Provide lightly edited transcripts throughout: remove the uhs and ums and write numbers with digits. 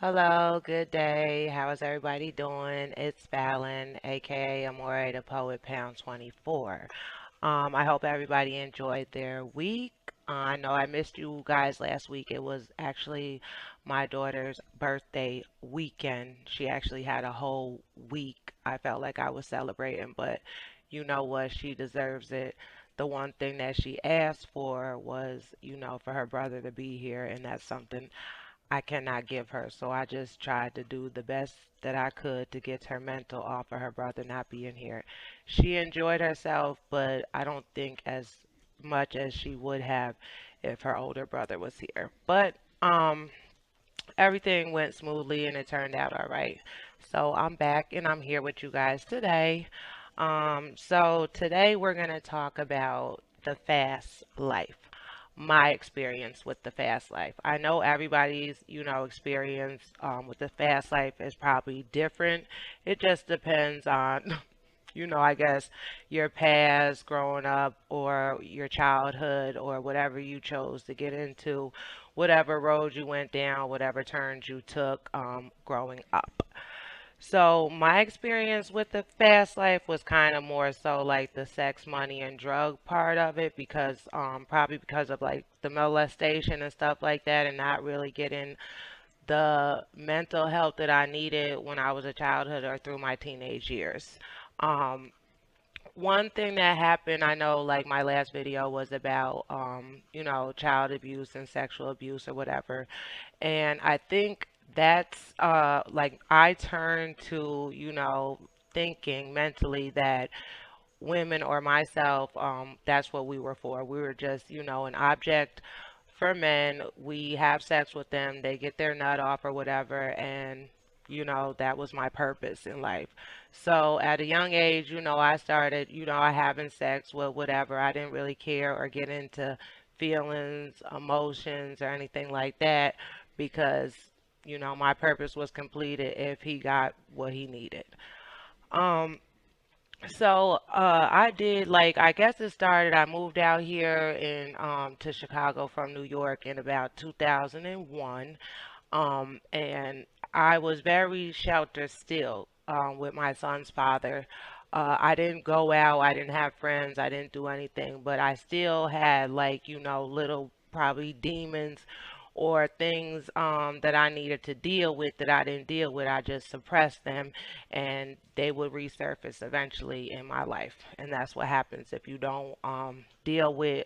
Hello, good day. How is everybody doing? It's Fallon, aka Amore the Poet, pound 24. I hope everybody enjoyed their week. I know I missed you guys last week. It was actually my daughter's birthday weekend. She actually had a whole week. I felt like I was celebrating, but you know what? She deserves it. The one thing that she asked for was, for her brother to be here, and that's something I cannot give her. So I just tried to do the best that I could to get her mental off of her brother not being here. She enjoyed herself, but I don't think as much as she would have if her older brother was here. But everything went smoothly and it turned out all right. So I'm back and I'm here with you guys today. So today we're going to talk about the fast life. My experience with the fast life. I know everybody's, experience with the fast life is probably different. It just depends on, I guess your past growing up or your childhood or whatever you chose to get into, whatever road you went down, whatever turns you took growing up. So my experience with the fast life was kind of more so like the sex, money, and drug part of it because probably because of like the molestation and stuff like that, and not really getting the mental health that I needed when I was a childhood or through my teenage years. Um, One thing that happened, I know like my last video was about child abuse and sexual abuse or whatever. And I think that's like I turned to, thinking mentally that women or myself, that's what we were for. We were just, an object for men. We have sex with them, they get their nut off or whatever, and that was my purpose in life. So at a young age, I started, I having sex with whatever. I didn't really care or get into feelings, emotions, or anything like that because, my purpose was completed if he got what he needed. Um, I did like I guess it started I moved out here in to Chicago from New York in about 2001. And I was very sheltered still with my son's father. I didn't go out, I didn't have friends, I didn't do anything, but I still had like, little probably demons or things that I needed to deal with that I didn't deal with. I just suppressed them and they would resurface eventually in my life. And that's what happens if you don't deal with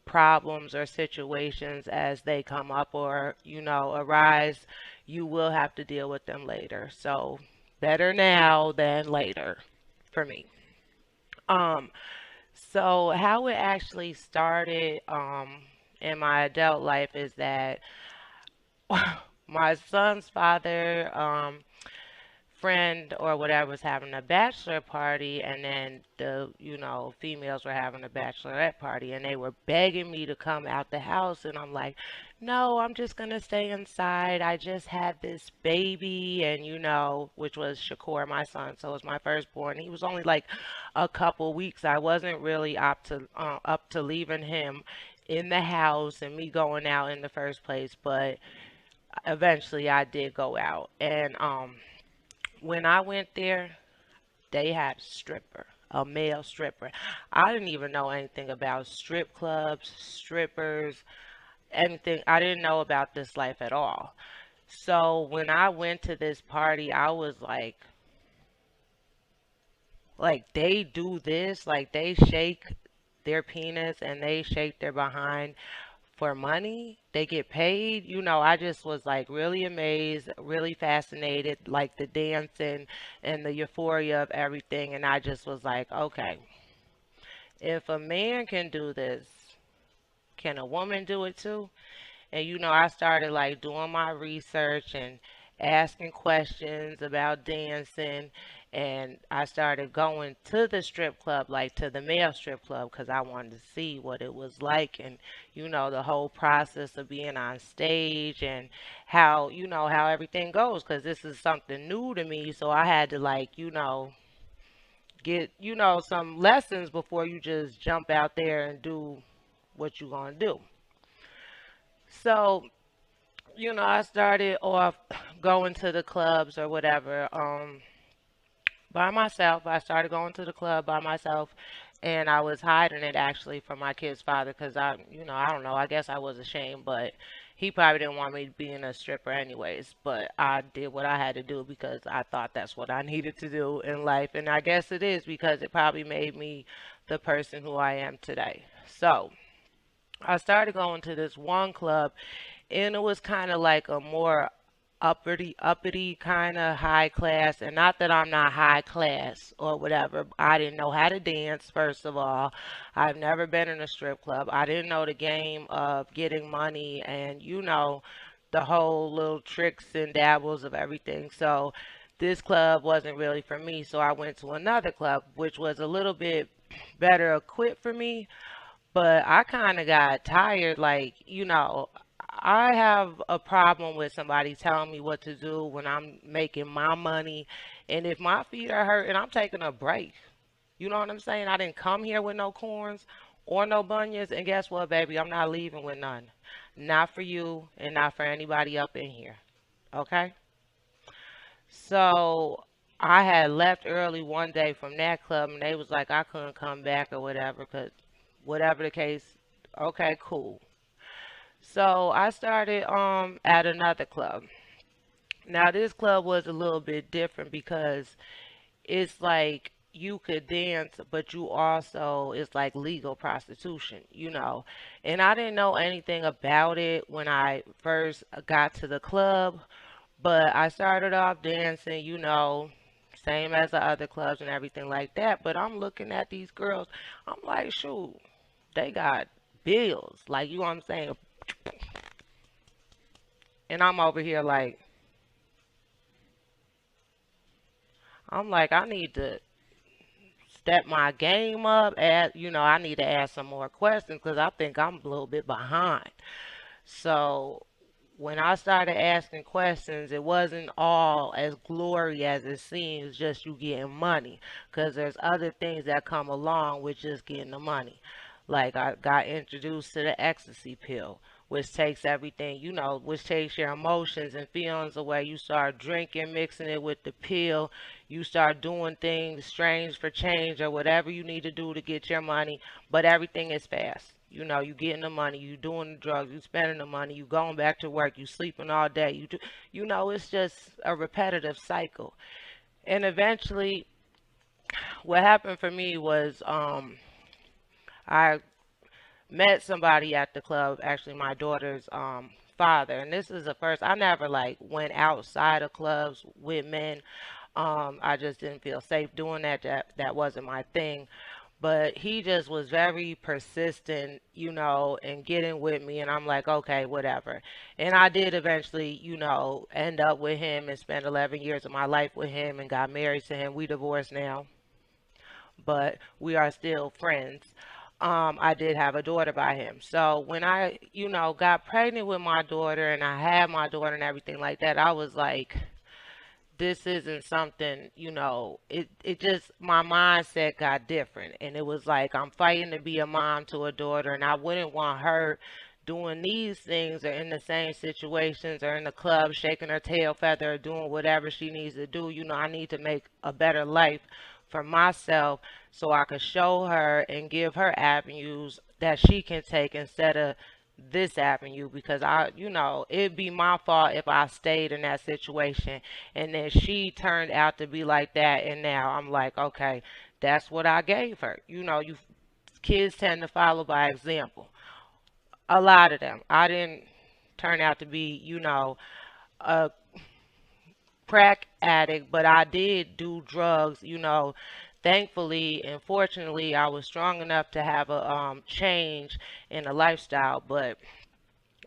problems or situations as they come up or, arise. You will have to deal with them later. So better now than later for me. Um, so how it actually started in my adult life is that my son's father friend or whatever was having a bachelor party, and then the females were having a bachelorette party, and they were begging me to come out the house, and I'm like, no, I'm just gonna stay inside. I just had this baby, and which was Shakur, my son, so it was my firstborn. He was only like a couple weeks. I wasn't really up to leaving him in the house and me going out in the first place, but eventually I did go out. And when I went there, they had a stripper, a male stripper. I didn't even know anything about strip clubs, strippers, anything. I didn't know about this life at all. So when I went to this party, I was like they do this, like they shake their penis and they shake their behind for money. They get paid. I just was like really amazed, really fascinated, like the dancing and the euphoria of everything. And I just was like, okay, if a man can do this, can a woman do it too? And I started like doing my research and asking questions about dancing. And I started going to the strip club, like to the male strip club, because I wanted to see what it was like and, the whole process of being on stage and how, how everything goes, because this is something new to me. So I had to, like, get, some lessons before you just jump out there and do what you're going to do. So I started off going to the clubs or whatever. By myself. I started going to the club by myself, and I was hiding it actually from my kid's father because I don't know. I guess I was ashamed, but he probably didn't want me being a stripper anyways. But I did what I had to do because I thought that's what I needed to do in life, and I guess it is because it probably made me the person who I am today. So I started going to this one club, and it was kind of like a more uppity kind of high class. And not that I'm not high class or whatever. I didn't know how to dance, first of all. I've never been in a strip club. I didn't know the game of getting money and the whole little tricks and dabbles of everything. So this club wasn't really for me. So I went to another club which was a little bit better equipped for me, but I kind of got tired. Like, I have a problem with somebody telling me what to do when I'm making my money. And if my feet are hurting, I'm taking a break. You know what I'm saying? I didn't come here with no corns or no bunions. And guess what, baby? I'm not leaving with none. Not for you and not for anybody up in here. Okay? So I had left early one day from that club, and they was like I couldn't come back or whatever, cause whatever the case. Okay, cool. So I started at another club. Now this club was a little bit different because it's like you could dance, but you also it's like legal prostitution. And I didn't know anything about it when I first got to the club, but I started off dancing, same as the other clubs and everything like that. But I'm looking at these girls, I'm like, shoot, they got bills, like, you know what I'm saying? And I'm over here like, I'm like, I need to step my game up. I need to ask some more questions because I think I'm a little bit behind. So when I started asking questions, it wasn't all as glory as it seems, just you getting money. Because there's other things that come along with just getting the money. Like I got introduced to the ecstasy pill, which takes everything, which takes your emotions and feelings away. You start drinking, mixing it with the pill. You start doing things strange for change or whatever you need to do to get your money, but everything is fast. You getting the money, you doing the drugs, you spending the money, you going back to work, you sleeping all day. It's just a repetitive cycle. And eventually, what happened for me was, I met somebody at the club, actually my daughter's father, and this is the first. I never like went outside of clubs with men. I just didn't feel safe doing that. That wasn't my thing. But he just was very persistent, in getting with me, and I'm like, okay, whatever. And I did eventually, end up with him and spend 11 years of my life with him and got married to him. We divorced now, but we are still friends. I did have a daughter by him. So when I, got pregnant with my daughter and I had my daughter and everything like that, I was like, this isn't something, it just, my mindset got different. And it was like, I'm fighting to be a mom to a daughter, and I wouldn't want her doing these things or in the same situations or in the club shaking her tail feather or doing whatever she needs to do. I need to make a better life for myself so I could show her and give her avenues that she can take instead of this avenue, because it'd be my fault if I stayed in that situation and then she turned out to be like that, and now I'm like, okay, that's what I gave her. You kids tend to follow by example. A lot of them. I didn't turn out to be, a crack addict, but I did do drugs, thankfully and fortunately I was strong enough to have a change in the lifestyle, but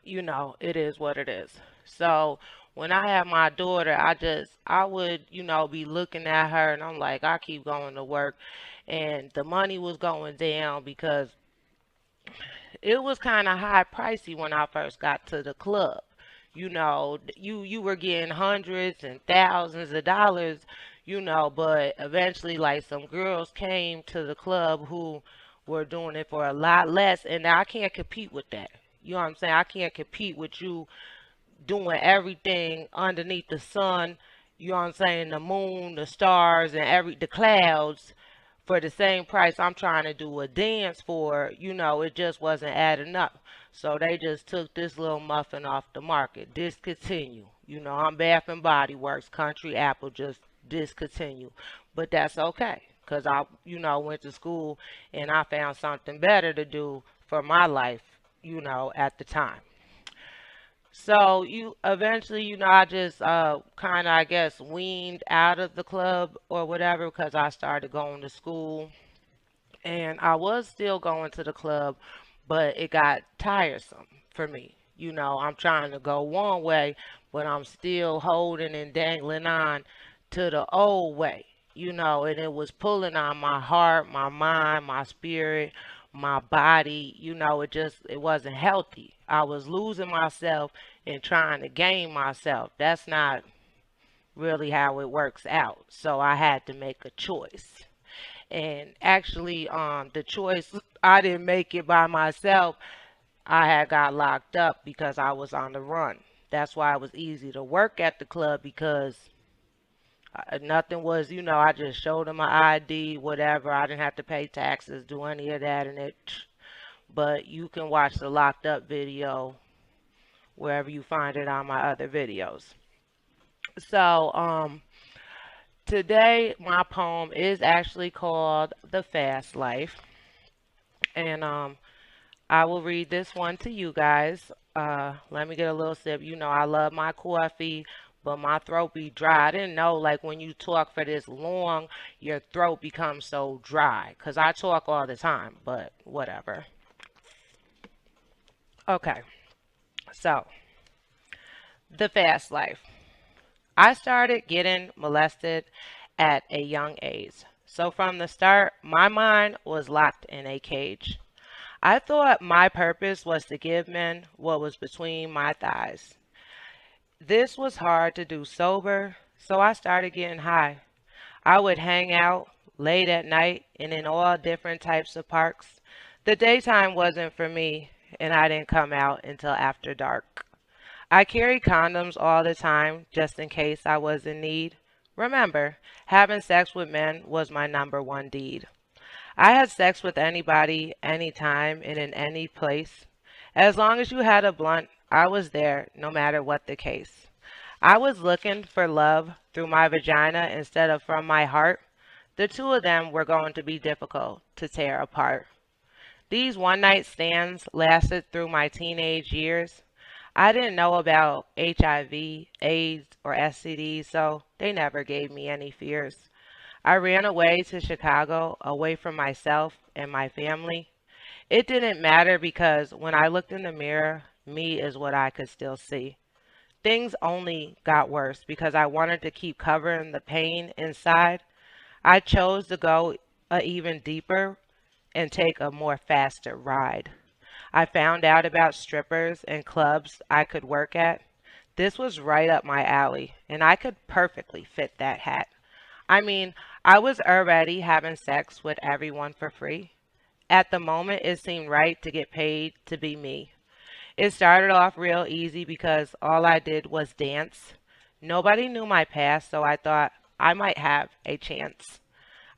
it is what it is. So when I had my daughter, I would, be looking at her and I'm like, I keep going to work, and the money was going down because it was kind of high pricey when I first got to the club. You were getting hundreds and thousands of dollars, but eventually like some girls came to the club who were doing it for a lot less, and I can't compete with that. You know what I'm saying? I can't compete with you doing everything underneath the sun, you know what I'm saying, the moon, the stars, and the clouds for the same price I'm trying to do a dance for, it just wasn't adding up. So they just took this little muffin off the market. Discontinue. I'm Bath and Body Works, Country Apple, just discontinue. But that's okay. Because I went to school and I found something better to do for my life, at the time. So you eventually, I just kind of, I guess, weaned out of the club or whatever because I started going to school, and I was still going to the club, but it got tiresome for me. I'm trying to go one way, but I'm still holding and dangling on to the old way, and it was pulling on my heart, my mind, my spirit, my body. It wasn't healthy. I was losing myself and trying to gain myself. That's not really how it works out. So I had to make a choice. And actually, the choice, I didn't make it by myself. I had got locked up because I was on the run. That's why it was easy to work at the club because nothing was, I just showed them my ID, whatever. I didn't have to pay taxes, do any of that, and it. But you can watch the locked up video wherever you find it on my other videos. So, today my poem is actually called "The Fast Life," and I will read this one to you guys. Let me get a little sip. I love my coffee, but my throat be dry. I didn't know, like, when you talk for this long, your throat becomes so dry. Because I talk all the time, but whatever. Okay, so, the fast life. I started getting molested at a young age. So from the start, my mind was locked in a cage. I thought my purpose was to give men what was between my thighs. This was hard to do sober, so I started getting high. I would hang out late at night and in all different types of parks. The daytime wasn't for me, and I didn't come out until after dark. I carried condoms all the time just in case I was in need. Remember, having sex with men was my number one deed. I had sex with anybody, anytime, and in any place. As long as you had a blunt, I was there, no matter what the case. I was looking for love through my vagina instead of from my heart. The two of them were going to be difficult to tear apart. These one night stands lasted through my teenage years. I didn't know about HIV, AIDS, or STDs, so they never gave me any fears. I ran away to Chicago, away from myself and my family. It didn't matter because when I looked in the mirror, me is what I could still see. Things only got worse because I wanted to keep covering the pain inside. I chose to go even deeper and take a more faster ride. I found out about strippers and clubs I could work at. This was right up my alley, and I could perfectly fit that hat. I mean, I was already having sex with everyone for free. At the moment, it seemed right to get paid to be me. It started off real easy because all I did was dance. Nobody knew my past, so I thought I might have a chance.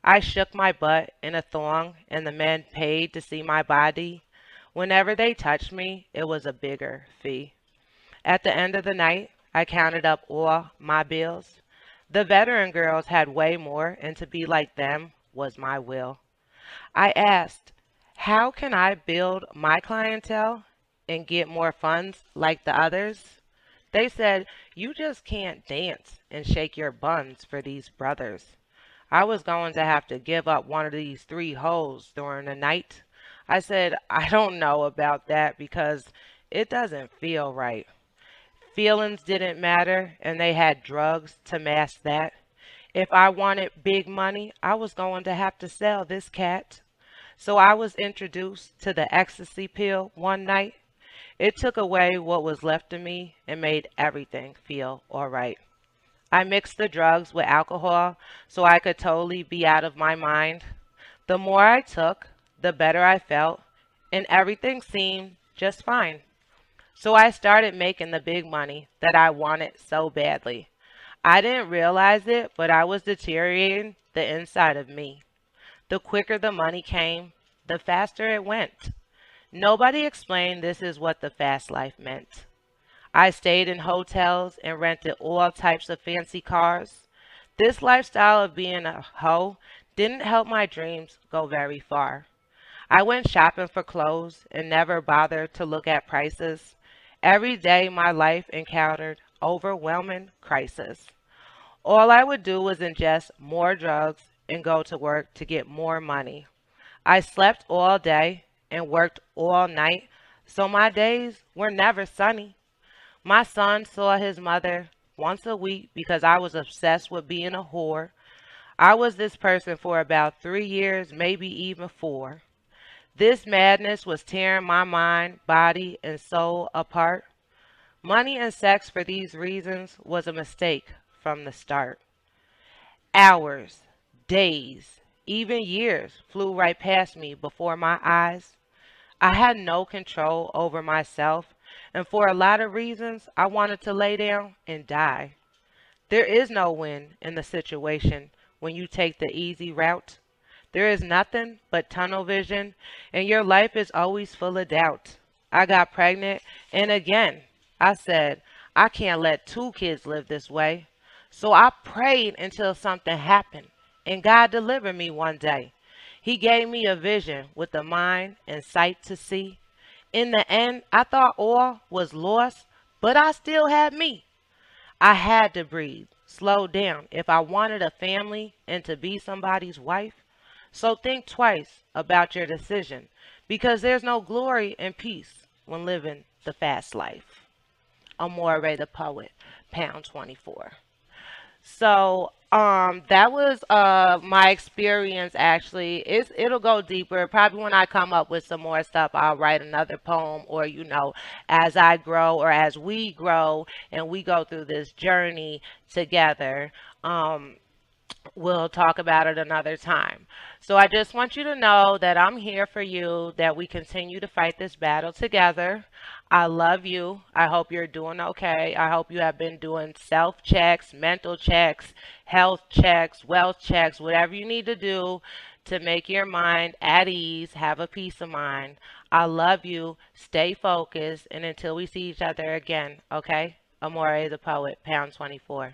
I shook my butt in a thong, and the men paid to see my body. Whenever they touched me, it was a bigger fee. At the end of the night, I counted up all my bills. The veteran girls had way more, and to be like them was my will. I asked, how can I build my clientele and get more funds like the others? They said, you just can't dance and shake your buns for these brothers. I was going to have to give up one of these three hoes during the night. I said, I don't know about that because it doesn't feel right. Feelings didn't matter, and they had drugs to mask that. If I wanted big money, I was going to have to sell this cat. So I was introduced to the ecstasy pill one night. It took away what was left of me and made everything feel all right. I mixed the drugs with alcohol so I could totally be out of my mind. The more I took, the better I felt, and everything seemed just fine. So I started making the big money that I wanted so badly. I didn't realize it, but I was deteriorating the inside of me. The quicker the money came, the faster it went. Nobody explained this is what the fast life meant. I stayed in hotels and rented all types of fancy cars. This lifestyle of being a hoe didn't help my dreams go very far. I went shopping for clothes and never bothered to look at prices. Every day my life encountered overwhelming crisis. All I would do was ingest more drugs and go to work to get more money. I slept all day and worked all night, so my days were never sunny. My son saw his mother once a week because I was obsessed with being a whore. I was this person for about 3 years, maybe even 4. This madness was tearing my mind, body, and soul apart. Money and sex for these reasons was a mistake from the start. Hours, days, even years flew right past me before my eyes. I had no control over myself, and for a lot of reasons, I wanted to lay down and die. There is no win in the situation when you take the easy route. There is nothing but tunnel vision, and your life is always full of doubt. I got pregnant, and again, I said, I can't let 2 kids live this way. So I prayed until something happened, and God delivered me one day. He gave me a vision with the mind and sight to see. In the end, I thought all was lost, but I still had me. I had to breathe, slow down if I wanted a family and to be somebody's wife. So think twice about your decision because there's no glory and peace when living the fast life. Amore the Poet, pound 24. So that was my experience actually. It'll go deeper. Probably when I come up with some more stuff, I'll write another poem or as I grow or as we grow and we go through this journey together. Um we'll talk about it another time. So I just want you to know that I'm here for you, that we continue to fight this battle together. I love you. I hope you're doing okay. I hope you have been doing self checks, mental checks, health checks, wealth checks, whatever you need to do to make your mind at ease, have a peace of mind. I love you. Stay focused. And until we see each other again, okay? Amore the Poet, pound 24.